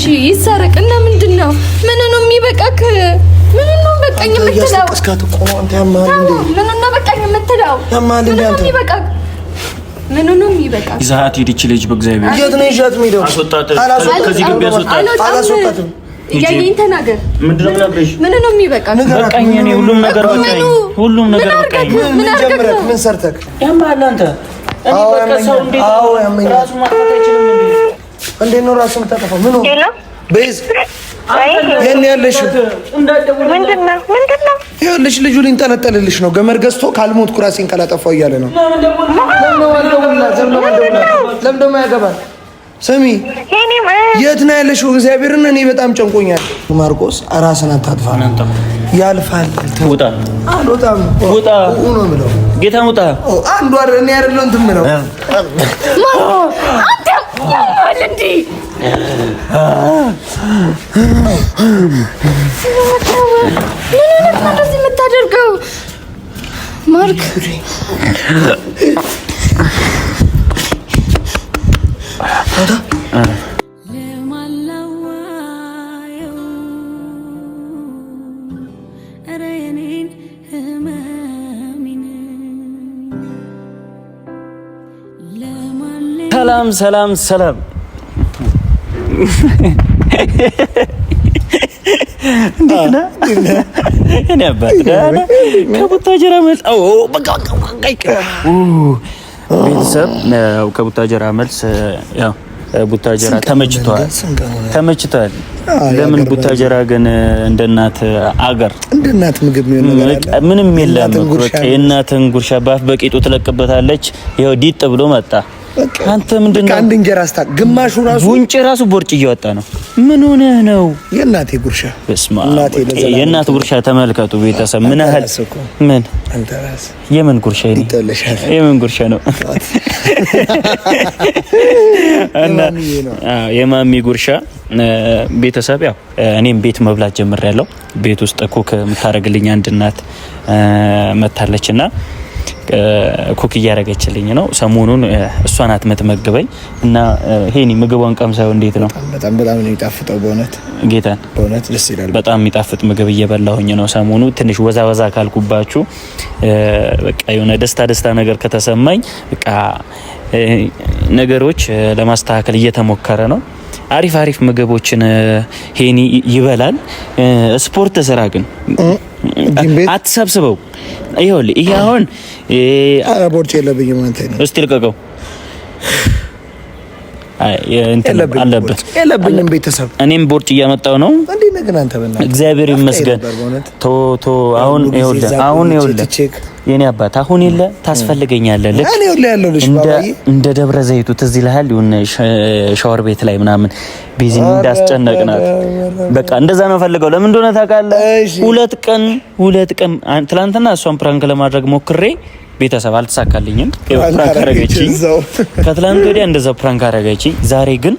እሺ ይሰረቅና ምንድነው? ምን ነው የሚበቃክ? ምን ነው በቃኝ የምትለው? እስካት ቆሞ አንተ ያማል እንዴ? ምን ነው በቃኝ የምትለው? ያማል እንዴ አንተ? ምን ነው የሚበቃክ? ይዛት ሂድች ልጅ በእግዚአብሔር የት ነው ይሻት የሚለው? አስወጣት ከዚህ ግቢ አላስወጣትም። ያየኝ ተናገር። ምንድነው ነግረሽ? ምን ነው የሚበቃክ? በቃኝ እኔ ሁሉም ነገር በቃኝ። ሁሉም ነገር በቃኝ። ምን ጀምረክ? ምን ሰርተክ? ያማል አንተ? እኔ በቃ ሰው እንዴት ራሱ ማጥፋት አይችልም እንዴ? እንዴት ነው ራሱ የምታጠፋው? ምን ነው በይዝ የኔ ያለሽ ምንድነው? ይኸውልሽ ልጁ ሊንጠለጠልልሽ ነው። ገመድ ገዝቶ ካልሞት ኩራሴን ካላጠፋው እያለ ነው። ለምን ያገባል? ስሚ የት ነው ያለሽው? እግዚአብሔርን እኔ በጣም ጨንቆኛል። ማርቆስ ራስን አታጥፋ፣ ያልፋል። ውጣ። አልወጣም። ውጣ ነው የምለው። ጌታ ውጣ። አንዱ አይደል እኔ አይደለሁ እንትን የምለው እንዴ ምን እንደዚህ የምታደርገው ማርክ? ሰላም እንዴት ነህ? እኔ አባት ከቡታጀራ መልስ ቤተሰብ ከቡታጀራ መልስ ያው ቡታጀራ ተመችቷል። ለምን ቡታጀራ ግን እንደ እናት አገር እንደ እናት ምግብ ምንም የለም። በቃ የእናትን ጉርሻ ባፍ በቂጡ ትለቅበታለች። ይኸው ዲጥ ብሎ መጣ። አንተ ምንድነው? አንድ እንጀራ አስታ ግማሹ ራሱ ጉንጭ ራሱ ቦርጭ እያወጣ ነው። ምን ሆነ ነው? የእናቴ ጉርሻ በስማ የእናት ጉርሻ ተመልከቱ ቤተሰብ ምን ያህል ምን አንተ ራስ የምን ጉርሻ ነው? የምን ጉርሻ ነው? እና የማሚ ጉርሻ ቤተሰብ ያው እኔም ቤት መብላት ጀምሬያለሁ። ቤት ውስጥ ኩክ የምታረግልኝ አንድ እናት መታለችና ኩክ እያረገችልኝ ነው። ሰሞኑን እሷ ናት የምትመግበኝ እና ሄኒ ምግቧን ቀምሳው እንዴት ነው? በጣም ነው የሚጣፍጠው። ጌታን በእውነት ደስ ይላል። በጣም የሚጣፍጥ ምግብ እየበላሁኝ ነው። ሰሞኑ ትንሽ ወዛ ካልኩባችሁ በቃ የሆነ ደስታ ነገር ከተሰማኝ በቃ ነገሮች ለማስተካከል እየተሞከረ ነው። አሪፍ ምግቦችን ሄኒ ይበላል። ስፖርት ስራ ግን አትሰብስበው። ይኸውልህ ይሄ አሁን ቦርጭ የለብኝም አንተ ነው። እስቲ ልቀቀው። የለብኝም ቤተሰብ እኔም ቦርጭ እያመጣው ነው። እንዴ ነገር አንተ በእናትህ እግዚአብሔር ይመስገን። ቶ አሁን ይኸውልህ የኔ አባት አሁን የለ ታስፈልገኛለህ። ልክ እኔ ይኸውልህ ያለው ልጅ ባባዬ እንደ ደብረ ዘይቱ ትዝ ይልሃል? የሆነ ሻወር ቤት ላይ ምናምን ቤዚን እንዳስጨነቅናት በቃ እንደዛ ነው ፈልገው። ለምን እንደሆነ ታውቃለህ? ሁለት ቀን ትላንትና እሷን ፕራንክ ለማድረግ ሞክሬ ቤተሰብ አልተሳካልኝም። ፕራንክ አረገችኝ። ከትላንት ወዲያ እንደዛ ፕራንክ አረገችኝ። ዛሬ ግን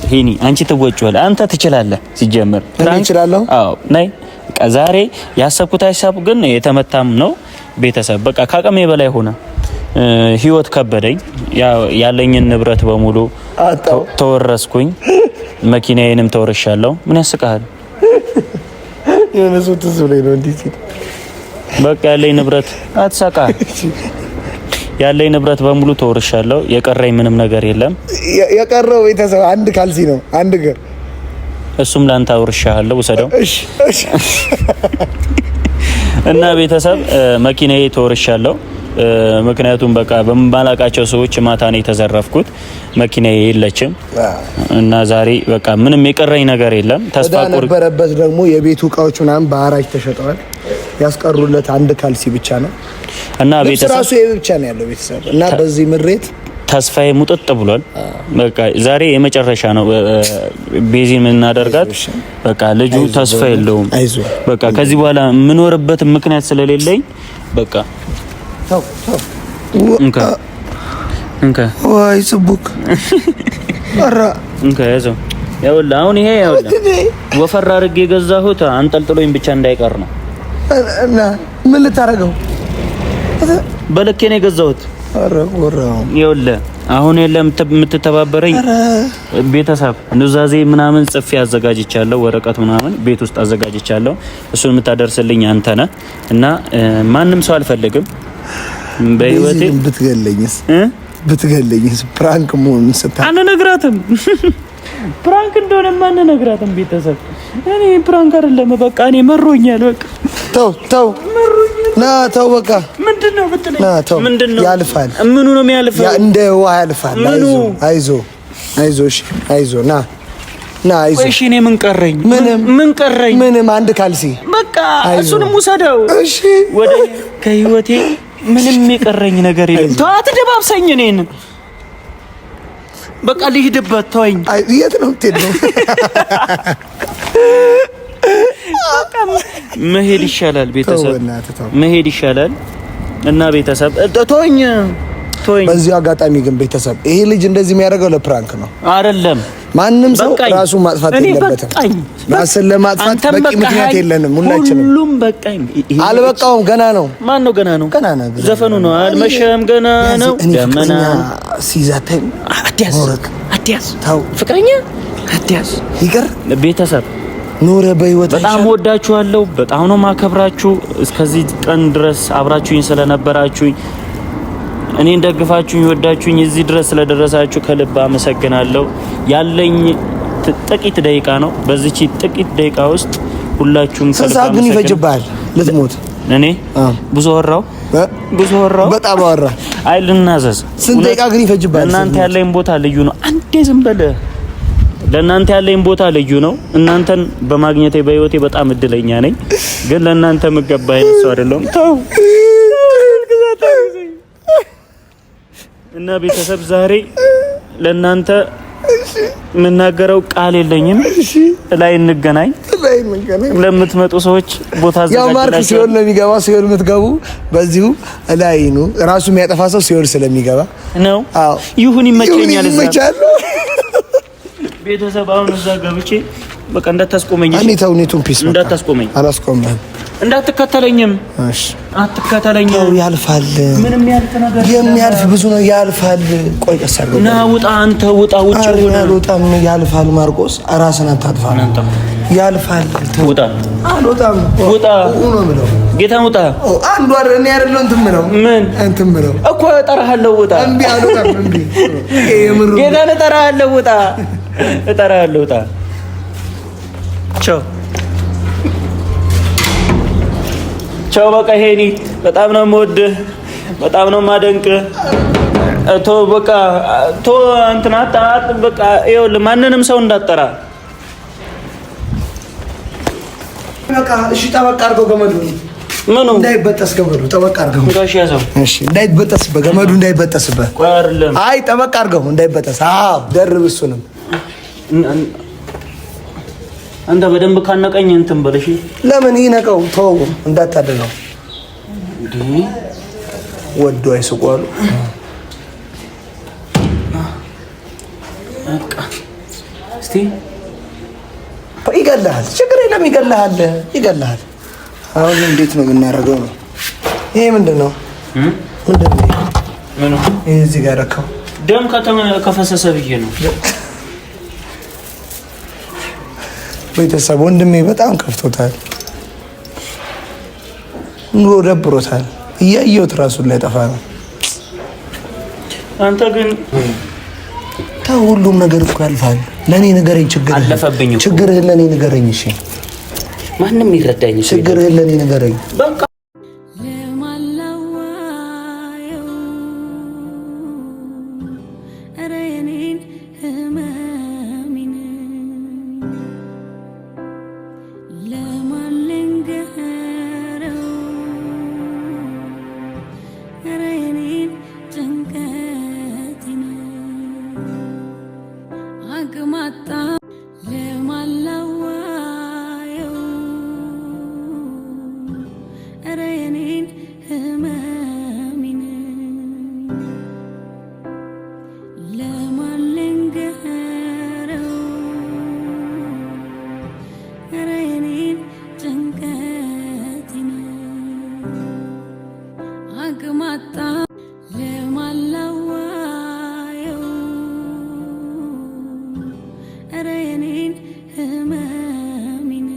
ሄኒ አንቺ ትወጪዋለሽ፣ አንተ ትችላለህ። ሲጀምር ፕራንክ እችላለሁ። አዎ ነይ በቃ ዛሬ ያሰብኩት ሀሳብ ግን የተመታም ነው። ቤተሰብ በቃ ከአቅሜ በላይ ሆነ። ህይወት ከበደኝ። ያለኝን ንብረት በሙሉ ተወረስኩኝ። መኪናዬንም ተወርሻለሁ። ምን ያስቃል? የሆነ ሰው ትዝ ብሎኝ ነው እንዴ ሲል በቃ ያለኝ ንብረት አትሳቃ። ያለኝ ንብረት በሙሉ ተወርሻለሁ። የቀረኝ ምንም ነገር የለም። የቀረው ቤተሰብ አንድ ካልሲ ነው፣ አንድ ገር። እሱም ላንተ አውርሻለሁ፣ ውሰደው። እሺ እና ቤተሰብ መኪናዬ ተወርሻለሁ። ምክንያቱም በቃ በማላቃቸው ሰዎች ማታ ነው የተዘረፍኩት። መኪናዬ የለችም እና ዛሬ በቃ ምንም የቀረኝ ነገር የለም። ተስፋ ነበረበት ደግሞ የቤቱ እቃዎች ምናምን በአራጅ ተሸጠዋል። ያስቀሩለት አንድ ካልሲ ብቻ ነው እና ቤተሰብ ራሱ ብቻ ነው ያለው ቤተሰብ እና በዚህ ምሬት ተስፋዬ ሙጥጥ ብሏል። በቃ ዛሬ የመጨረሻ ነው ቤዚን የምናደርጋት። በቃ ልጁ ተስፋ የለውም። በቃ ከዚህ በኋላ የምኖርበት ምክንያት ስለሌለኝ በቃ እንካ ወይ ጽቡቅ አራ እንካ ያዘው። ያውላ አሁን ይሄ ያውላ ወፈራ አድርጌ የገዛሁት አንጠልጥሎኝ ብቻ እንዳይቀር ነው። እና ምን ልታረገው? በልኬ ነው የገዛሁት። አረ ወራው ያውላ አሁን የለም የምትተባበረኝ ቤተሰብ ኑዛዜ ምናምን ጽፌ አዘጋጅቻለሁ ወረቀት ምናምን ቤት ውስጥ አዘጋጅቻለሁ እሱን የምታደርስልኝ አንተ ነህ እና ማንም ሰው አልፈልግም በህይወቴ ብትገለኝስ ፕራንክ መሆን ስታ አንነግራትም ፕራንክ እንደሆነ ማን ነግራትም ቤተሰብ እኔ ፕራንክ አይደለም በቃ እኔ መሮኛል በቃ ተው ና ተው በቃ ምንድነው ብትለኝ ና ተው ምንድነው ያልፋል ምኑ ነው የሚያልፈው ያ እንደ ውሃ ያልፋል አይዞ ና አይዞ እሺ እኔ ምን ቀረኝ ምንም አንድ ካልሲ በቃ እሱንም ውሰደው እሺ ወደ ከህይወቴ ምንም የቀረኝ ነገር የለም ተዋት ደባብሰኝ እኔን በቃ ልሂድበት ተወኝ የት ነው የምትሄደው መሄድ ይሻላል ቤተሰብ መሄድ ይሻላል እና ቤተሰብ ተወኝ በዚህ አጋጣሚ ግን ቤተሰብ ይሄ ልጅ እንደዚህ የሚያደርገው ለፕራንክ ነው አይደለም ማንም ሰው ራሱ ማጥፋት የለበትም ራስን ለማጥፋት በቂ ምክንያት የለንም ሁላችንም ሁሉም በቃኝ አልበቃውም ገና ነው ማን ነው ገና ነው ዘፈኑ ነው አልመሸም ገና ነው ደመና ሲዛተኝ አዲያስ ታው ፍቅረኛ አዲያስ ይቀር ቤተሰብ ኑረ በህይወት በጣም ወዳችኋለሁ በጣም ነው ማከብራችሁ እስከዚህ ቀን ድረስ አብራችሁኝ ስለነበራችሁኝ እኔን ደግፋችሁኝ ወዳችሁኝ እዚህ ድረስ ስለደረሳችሁ ከልብ አመሰግናለሁ ያለኝ ጥቂት ደቂቃ ነው በዚህች ጥቂት ደቂቃ ውስጥ ሁላችሁም ከልብ ይፈጅባል ልትሞት እኔ ብዙ ወራው በጣም ወራ አይልናዘዝ ስንት ደቂቃ ግን ይፈጅባል እናንተ ያለኝ ቦታ ልዩ ነው አንዴ ዝም በለ ለእናንተ ያለኝ ቦታ ልዩ ነው እናንተን በማግኘቴ በህይወቴ በጣም እድለኛ ነኝ ግን ለእናንተ መገባኝ ሰው አይደለም ተው እና ቤተሰብ ዛሬ ለእናንተ ምናገረው ቃል የለኝም ላይ እንገናኝ ለምትመጡ ሰዎች ቦታ አዘጋጅላችሁ ያው ማርክ ሲሆን ለሚገባ ሲሆን የምትገቡ በዚሁ ላይ ነው ራሱ የሚያጠፋ ሰው ሲሆን ስለሚገባ ነው አዎ ይሁን ይመቸኛል ቤተሰብ አሁን እዛ ገብቼ በቃ እንዳታስቆመኝ እኔ ተውኔቱን ፒስ እንዳታስቆመኝ አላስቆመም እንዳትከተለኝም እሺ አትከተለኝም ያልፋል ምንም ያልፍ ነገር የሚያልፍ ብዙ ነው ያልፋል ቆይ ቀሳርገው ና ውጣ አንተ ውጣ ውጭ ሆነ አልወጣም ያልፋል ማርቆስ ራስን አታጥፋ ያልፋል ውጣ አልወጣም ውጣ ነው ምለው ጌታ ውጣ አንዱ አረን ያረለው እንትን ምለው እኮ እጠራሃለሁ ውጣ እንዴ አልወጣም እንዴ ጌታ እጠራሃለሁ ውጣ እጠራሃለሁ ውጣ ቻው በቃ ሄኒ በጣም ነው የምወድህ በጣም ነው የማደንቅህ ቶ በቃ ቶ እንትና አጣጥ በቃ ይኸውልህ ማንንም ሰው እንዳጠራ በቃ እሺ ጠበቅ አድርገው ገመዱ ምኑ እንዳይበጠስ ገመዱ ጠበቅ አድርገው ጋሽ ያዘው እሺ እንዳይበጠስ በገመዱ እንዳይበጠስበት ቆይ አይደለም አይ ጠበቅ አድርገው እንዳይበጠስ አዎ ደርብ እሱንም አንተ በደንብ ካነቀኝ እንትን በለሽ ለምን ይነቀው ተው እንዳታደለው እንዴ ወዶ አይስቋሉ በቃ እስቲ ይገላል ችግር የለም ይገላል አሁን እንዴት ነው የምናደርገው ነው ይሄ ምንድነው ምኑ ይሄ እዚህ ጋር ረከው ደም ከፈሰሰ ብዬ ነው ቤተሰብ ወንድሜ በጣም ከፍቶታል ኑሮ ደብሮታል እያየሁት ራሱን ላይ ጠፋ ነው አንተ ግን ሁሉም ነገር እኮ ያልፋል ለኔ ንገረኝ ችግርህን ለኔ ንገረኝ እሺ ማንም ይረዳኝ ችግርህን ለኔ ንገረኝ በቃ ህመሜን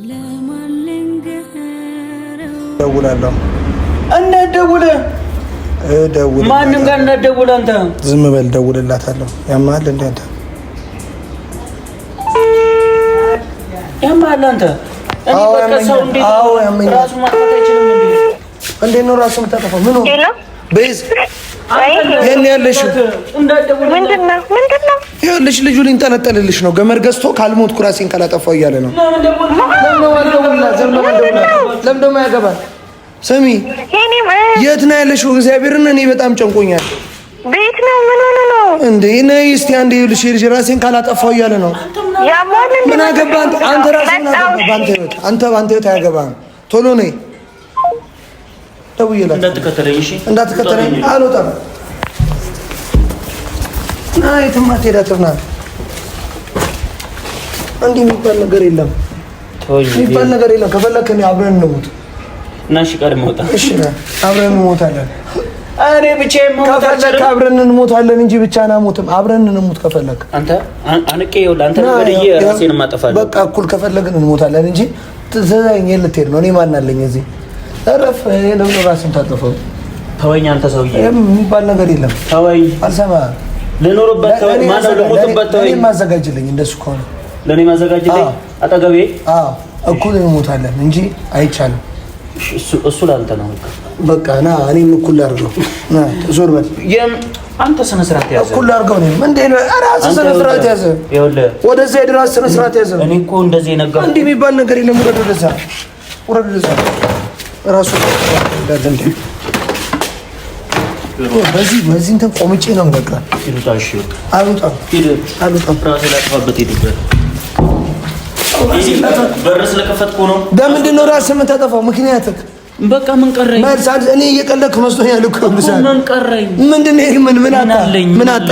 ለማን ልንገረው? ደውላለሁ። እንዳትደውል ማንም ጋር እንዳትደውል አንተ ዝም በል። ደውልላታለሁ። ያማል እንዴ አንተ ያማል አንተ እኔ በቃ ሰው እንዴት ራሱ ማጥፋት አይችልም እንዴ? እንዴት ነው ራሱ የምታጠፋው? ምን ነው ቤዝ የኔ ያለሽው ምንድነው? ይኸውልሽ ልጁ ሊንጠለጠልልሽ ነው። ገመድ ገዝቶ ካልሞትኩ ራሴን ካላጠፋው እያለ ነው። ለምን ደሞ ያገባል? ስሚ የት ነው ያለሽው? እግዚአብሔርን እኔ በጣም ጨንቆኛል። ቤት ነው። ምን ሆነ ነው እንዴ? ነይ እስቲ አንዴ ልጅ ራሴን ካላጠፋው እያለ ነው። ምን አገባህ አንተ? ራስህን አገባህ አንተ ባንተ ህይወት አያገባህም። ቶሎ ነይ። ደውዬላት እንዳትከተለኝ። እሺ እንዳትከተለኝ። አልወጣም። ና የትም አትሄዳትም። ና እንዲህ የሚባል ነገር የለም። የሚባል ነገር የለም። ከፈለክ እኔ አብረን እንሙት። እና እሺ ቀድመህ ወጣ። እሺ አብረን እንሞታለን። እኔ ብቻዬን ሞት ከፈለክ አብረን እንሞታለን እንጂ ብቻህን አሞትም። አብረን እንሙት ከፈለክ። አንተ አንቄ ይኸውልህ አንተ በደየ ራሴን ማጠፋለሁ። በቃ እኩል ከፈለግን እንሞታለን እንጂ ትዘዛኝ ልትሄድ ነው። እኔ ማን አለኝ እዚህ? እረፍ። ለምን ራስን ታጠፈው? ተወኝ አንተ ሰውዬ። የሚባል ነገር የለም። ተወኝ። አልሰማህም። ልኖርበት ተወኝ። ማነው ልሞትበት? ተወኝ። ለኔ ማዘጋጅልኝ። እንደሱ ከሆነ ለኔ ማዘጋጅልኝ። አጠገቤ እኩል እንሞታለን እንጂ አይቻልም። እሱ ላንተ ነው። በቃ ና እኔም እኩል አድርገው። ና ዞር በል። አንተ ስነ ስርዓት ያዘ። እኩል አድርገው ነው እንዴ? ራስ ስነ ስርዓት ያዘ። ይኸውልህ ወደዚያ ድረስ ስነ ስርዓት ያዘ። እኔ እኮ እንደዚህ ነገር እንዲህ የሚባል ነገር የለም። ውረድ ወደዛ፣ ውረድ ወደዛ። ራሱ እንዳለ እንዴ በዚህ እንትን ቆምጬ ነው በቃ። ይሉታሽ አልወጣም፣ አልወጣም። ራሴ ላጥፋበት ሄድበት። በር ስለከፈትኩ ነው። ለምንድን ነው ራስህ የምታጠፋው? ምክንያትህ በቃ ምን ቀረኝ? እኔ እየቀለድክ መስሎኛል እኮ። ምን ቀረኝ? ምንድን ነው? ምን አጣ?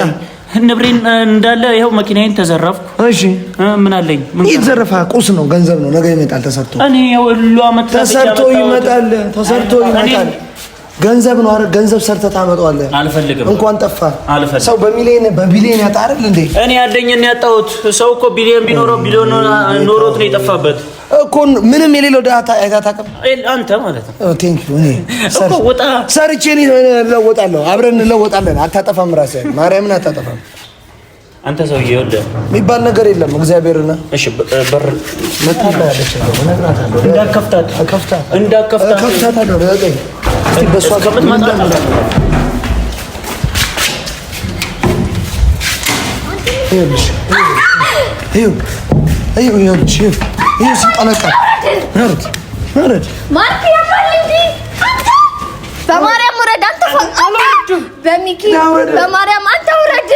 ንብሬን እንዳለ ይኸው መኪናዬን ተዘረፍኩ። እሺ ምን አለኝ? ይዘረፋ ቁስ ነው፣ ገንዘብ ነው። ነገ ይመጣል ተሰርቶ። እኔ ይኸው ሁሉ አመት ተሰርቶ ይመጣል፣ ተሰርቶ ይመጣል። ገንዘብ ነው አይደል? ገንዘብ ሰርተህ ታመጣዋለህ። አልፈልግም። እንኳን ጠፋ አልፈልግም። ሰው በቢሊየን ያጣ አይደል እንዴ? እኔ ያለኝን ያጣሁት ሰው እኮ ቢሊየን ቢኖረው ቢሊዮን ኖሮት ነው የጠፋበት እኮ። ምንም የሌለው ዳታ አይታታቀም አንተ ማለት ነው። ቴንክ ዩ። እኔ ወጣ ሰርቼ እለወጣለሁ። አብረን እንለወጣለን። አታጠፋም፣ ራስህን ማርያምን አታጠፋም። አንተ ሰውዬ ወደ የሚባል ነገር የለም። እግዚአብሔርና እሺ በር መታለች ነው እነግራታለሁ። እንዳከፍታት ከፍታታለሁ። ለቀኝ እስቲ በሷ ከመት ማጣጣ ይኸውልሽ ሲጠነቀቅ ነርድ ማርክ ያባልንዲ በማርያም ወረድ። አንተ በሚኪ በማርያም አንተ ወረድ።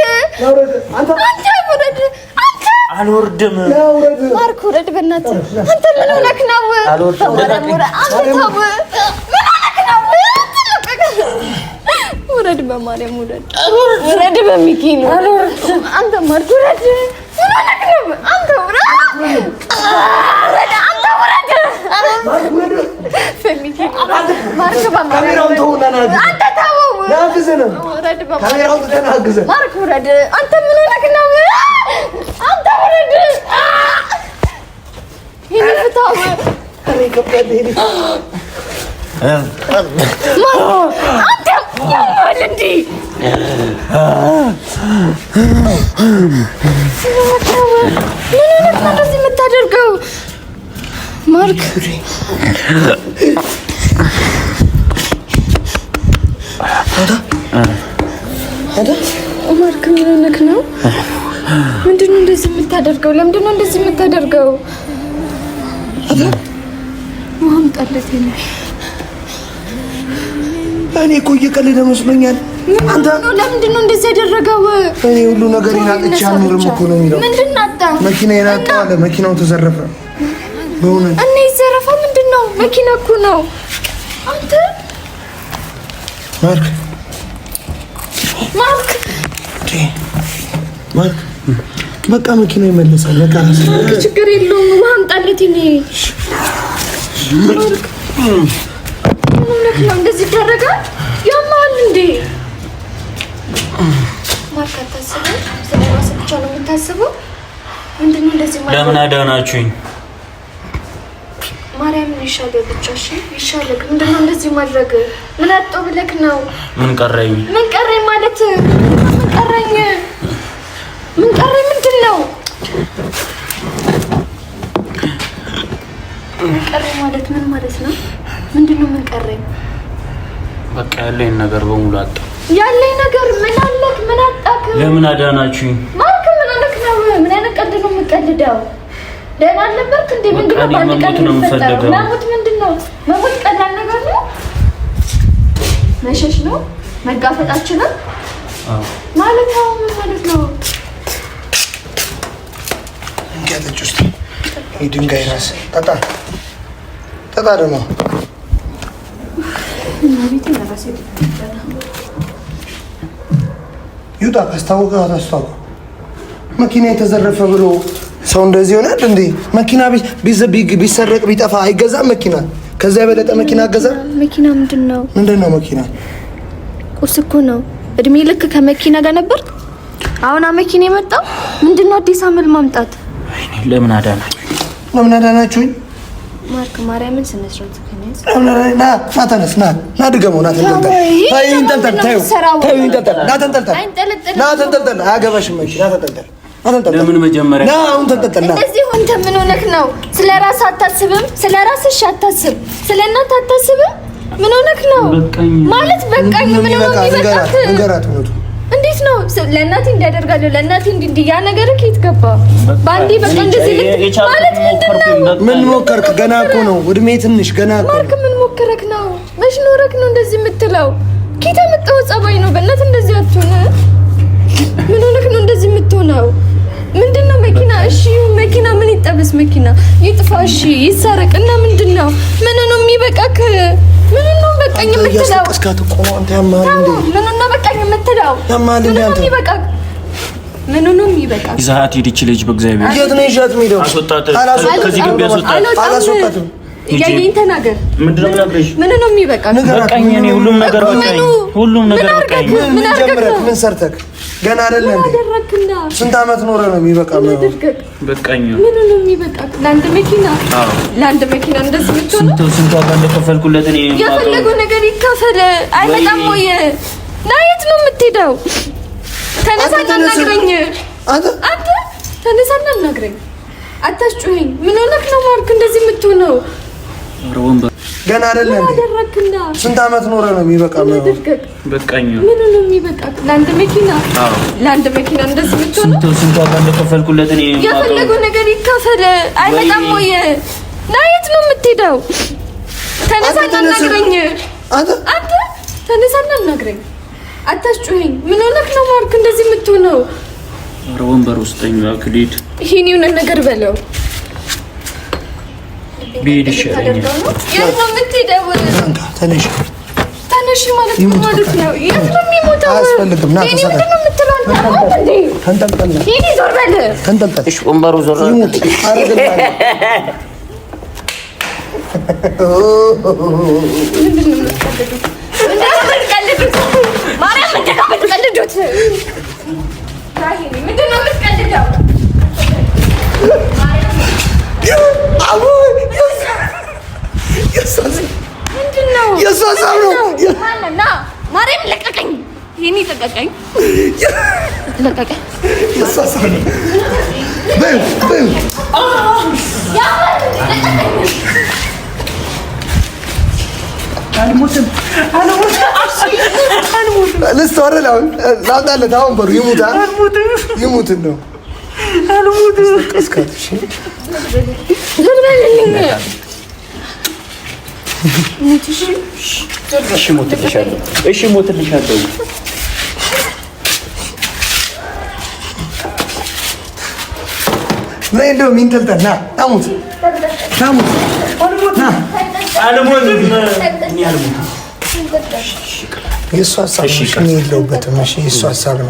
አንተ ወረድ። አልወርድም። ማርክ ወረድ። በእናትህ አንተ ምን ሆነክ ነው? በማርያም ወረድ። አንተ ተው። ምን ሆነክ ነው? ወረድ። በማርያም ወረድ። ወረድ። በሚኪ ነው። አልወርድም። አንተ ማርክ ወረድ። ምን ሆነክ ነው? አንተ ወረድ። አንተ ወረድ። በሚኪ ማርክ በማርያም አንተ ተው። ወረድ። በማርያም ማርክ ወረድ። አንተ ምን ሆነክ ነው? አንተ ወረድ። ይሄን ፍታው። እኔ ከብዳለሁ። ይሄ አንተ ወልንዲ ምን ነው እንደዚህ የምታደርገው? ማርክ ማርክ ምን ሆነክ ነው? ምንድን ነው እንደዚህ የምታደርገው? ለምንድን ነው እንደዚህ የምታደርገው? ውሃም ጣለት ነው። እኔ እኮ እየቀለደ መስሎኛል። አንተ ነው ለምንድን ነው እንደዚህ ያደረገው? እኔ ሁሉ ነገር ይናጥቻ አኑርም እኮ ነው የሚለው። ምንድን ናጣ? መኪና ይናጣው አለ። መኪናው ተዘረፈ። በእውነት እኔ ይዘረፋ ምንድን ነው? መኪና እኮ ነው። አንተ ማርክ በቃ መኪና ይመለሳል። በቃ ችግር የለውም። ውሃ አምጣለት። እኔ ማርክ እንደዚህ ይደረጋል? ያማል እንዴ? ማርክ አታስበው? ስለራስህ ብቻ ነው የምታስበው? ምንድነው እንደዚህ ማለት? ለምን አዳናችሁኝ? ማርያምን ይሻላል ብቻ እሺ ይሻላል። ምንድነው እንደዚህ ማድረግ? ምን አጣው ብለክ ነው? ምን ቀረኝ? ምን ቀረኝ ማለት ምን ቀረኝ? ምን ቀረኝ ምንድነው? ምን ቀረኝ ማለት ምን ማለት ነው? ምንድነው ምን ቀረኝ? በቃ ያለኝ ነገር በሙሉ አጣ። ያለኝ ነገር ምን አለክ? ምን አጣክ? ለምን አዳናችሁኝ? ማርክ ምን አለክ ነው? ምን አይነት ቀልድ ነው የምትቀልደው? ደህና አልነበርክ እንዴ? ምንድነው ባንቀል ነው የምትፈልገው? መሞት ምንድነው? መሞት ቀላል ነገር ነው? መሸሽ ነው? መጋፈጣችን ነው? ማለት ነው ምን ማለት ነው? እንቀጥጭ ውስጥ ድንጋይ ራስ ጠጣ ደግሞ ይውጣ። ካስታወቀ አታስታውቀው። መኪና የተዘረፈ ብሎ ሰው እንደዚህ ይሆናል እንዴ? መኪና ቢሰረቅ ቢጠፋ አይገዛም መኪና? ከዛ የበለጠ መኪና አገዛ? መኪና ምንድነው? ምንድነው መኪና? ቁስ እኮ ነው። እድሜ ልክ ከመኪና ጋር ነበር። አሁን መኪና የመጣው ምንድነው? አዲስ አመል ማምጣት። ለምን አዳናችሁኝ? ለምን አዳናችሁኝ? ማርክ ማርያምን ስነስርዓት ከነስ ና ተነስ ና ድገመው ና ተንጠልጠል አያገባሽም መኪና ተንጠልጠል ለምን መጀመሪያ ና አሁን ተንጠልጠል ና እንደዚህ ሆንተ ምን ሆነክ ነው? ስለራስህ አታስብም? ስለራስህ አታስብ? ስለእናትህ አታስብም? ምን ሆነክ ነው ማለት? በቃኝ ምን ነው የሚበቃክ? ንገራት እውነቱን። እንዴት ነው ለእናቴ እንዲያደርጋለሁ ለእናቴ እንዲህ ያ ነገር ከየት ገባ? ባንዲ በቃ እንደዚህ ማለት ምንድነው? ምን ሞከርክ? ገና እኮ ነው እድሜ ትንሽ ገና እኮ ማርክ ምን ሞከረክ ነው? መች ኖረክ ነው እንደዚህ የምትለው? ኬታ መጣው ጸባይ ነው። በእናትህ እንደዚህ አትሆን። ምን ሆነክ ነው እንደዚህ የምትሆነው? ምንድነው መኪና? እሺ መኪና ምን ይጠብስ? መኪና ይጥፋ፣ እሺ ይሰረቅና ምንድነው? ምን ነው የሚበቃክ? ምን ነው በቃኝ የምትለው? እስካት ቆሞ አንተ ያማል እንዴ? ምን ነው በቃኝ የምትለው? ያማል እንዴ አንተ? ምን ነው የሚበቃክ? ይዛት ሂድች ልጅ በእግዚአብሔር የት ነው ይሻት የሚሄደው? አስወጣት። ከዚህ ግቢ አስወጣት። አላስወጣትም። ያየኝ ተናገር። ምንድነው ነግረሽ? ምን ነው የሚበቃክ? በቃኝ። እኔ ሁሉም ነገር በቃኝ። ሁሉም ነገር በቃኝ። ምን ጀምረህ ምን ሰርተክ? ገና አይደለ እንዴ? ስንት አመት ኖረ ነው የሚበቃ ነው? በቃኝ። ምን ነው የሚበቃክ? ለአንድ መኪና? አዎ ለአንድ መኪና እንደዚህ ብትሆን ስንት ዋጋ እንደከፈልኩለት እኔ የፈለገው ነገር ይከፈል። አይመጣም ወይ? ና የት ነው የምትሄደው? ተነሳና እናግረኝ። አንተ ተነሳና እናግረኝ። አታስጩኝ። ምን ሆነክ ነው ማርክ እንደዚህ የምትሆነው? ገና አይደለ እንዴ? ስንት አመት ኖረ ነው የሚበቃ ነው? በቃኝ። ምን ነው የሚበቃክ? ለአንድ መኪና? አዎ ለአንድ መኪና እንደዚህ ብትሆን ስንት ዋጋ እንደከፈልኩለት እኔ የፈለገው ነገር ይከፈል። አይመጣም ወይ? ና የት ነው የምትሄደው? ተነሳና እናግረኝ። አንተ ተነሳና እናግረኝ። አታስጩኝ። ምን ሆነክ ነው ማርክ እንደዚህ የምትሆነው? ኧረ ወንበር ውስጠኝ አክሊድ ይሄን የሆነ ነገር በለው። ቢሄድ ይሻለኛል። የት ነው የምትሄደው? ተነሽ ተነሽ ማለት ምን ማለት ነው? የት ነው የሚሞተው? አያስፈልግም። ና ተሰራ ተንጠልጠል። ይሄ ዞር በል ተንጠልጠል። እሺ ወንበሩ ዞር ይሙት አረጋግጥ። ምንድን ነው የምትቀልዱት? ማርያም ምንድን ነው የምትቀልዱት? ምንድን ነው የምትቀልደው? ምንድን ነው የእሷ ሀሳብ ነው። ማርያም ለቀቀኝ። ይሄኔ ለቀቀኝ። ለቀቀኝ። የእሷ ሀሳብ ነው። በይው አልሞትም። ልስተወረድ አሁን ላውጣለት። አሁን በሩ ይሙት ነው ቀስቀስካት። እሺ ሞትልሻለሁ። እሺ ሞትልሻለሁ። ነይ እንደው ሚንጠልጠል ና ሙት አልሞትም። እኔ አልሞትም። የእሱ ሀሳብ ነው። እኔ የለሁበትም። እሺ የእሱ ሀሳብ ነው።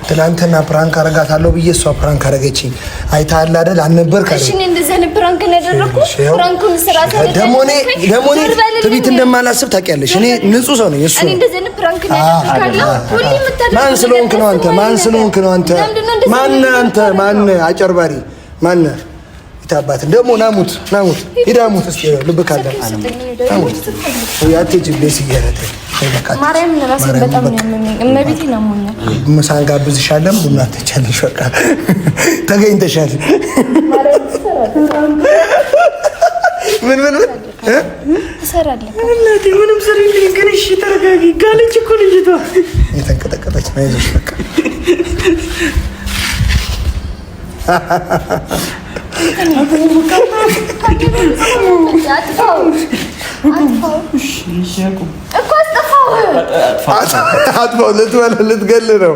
ትናንትና ፕራንክ አረጋታለሁ ብዬ እሷ ፕራንክ አረገችኝ። አይተሃል አይደል? አልነበርክ አይደል? እሺ እኔ እንደዛ ነው ፕራንክ ያደረኩት። ፕራንኩን ስራ ደግሞ እኔ ትቢት እንደማላስብ ታውቂያለሽ። እኔ ንጹህ ሰው ነኝ። እሱ እኔ እንደዛ ነው ፕራንክ ያደረኩት። ሁሌ የምታደርገው ማን ስለሆንክ ነው አንተ? ማን ስለሆንክ ነው አንተ? ማን አጨርባሪ ማን ይታባት ደግሞ ናሙት ይዳሙት እስቲ ልብ ካለ ናሙት ያትጅብስ ይያረተ ማርያም ራሴ በጣም ነው የሚያመኝ። እመቤቴ ነው ሞኛ ምሳን ጋብዝሻለሁ። ቡና ተቻለሽ በቃ ተገኝተሻል። ምን ትሰራለህ? እናቴ ምንም ስሪልኝ ግን እሺ ተረጋጊ። ጋለች እኮ ልጅቷ የተንቀጠቀጠች ነው። ይዘሽ በቃ አጥፋው ልትገል ነው።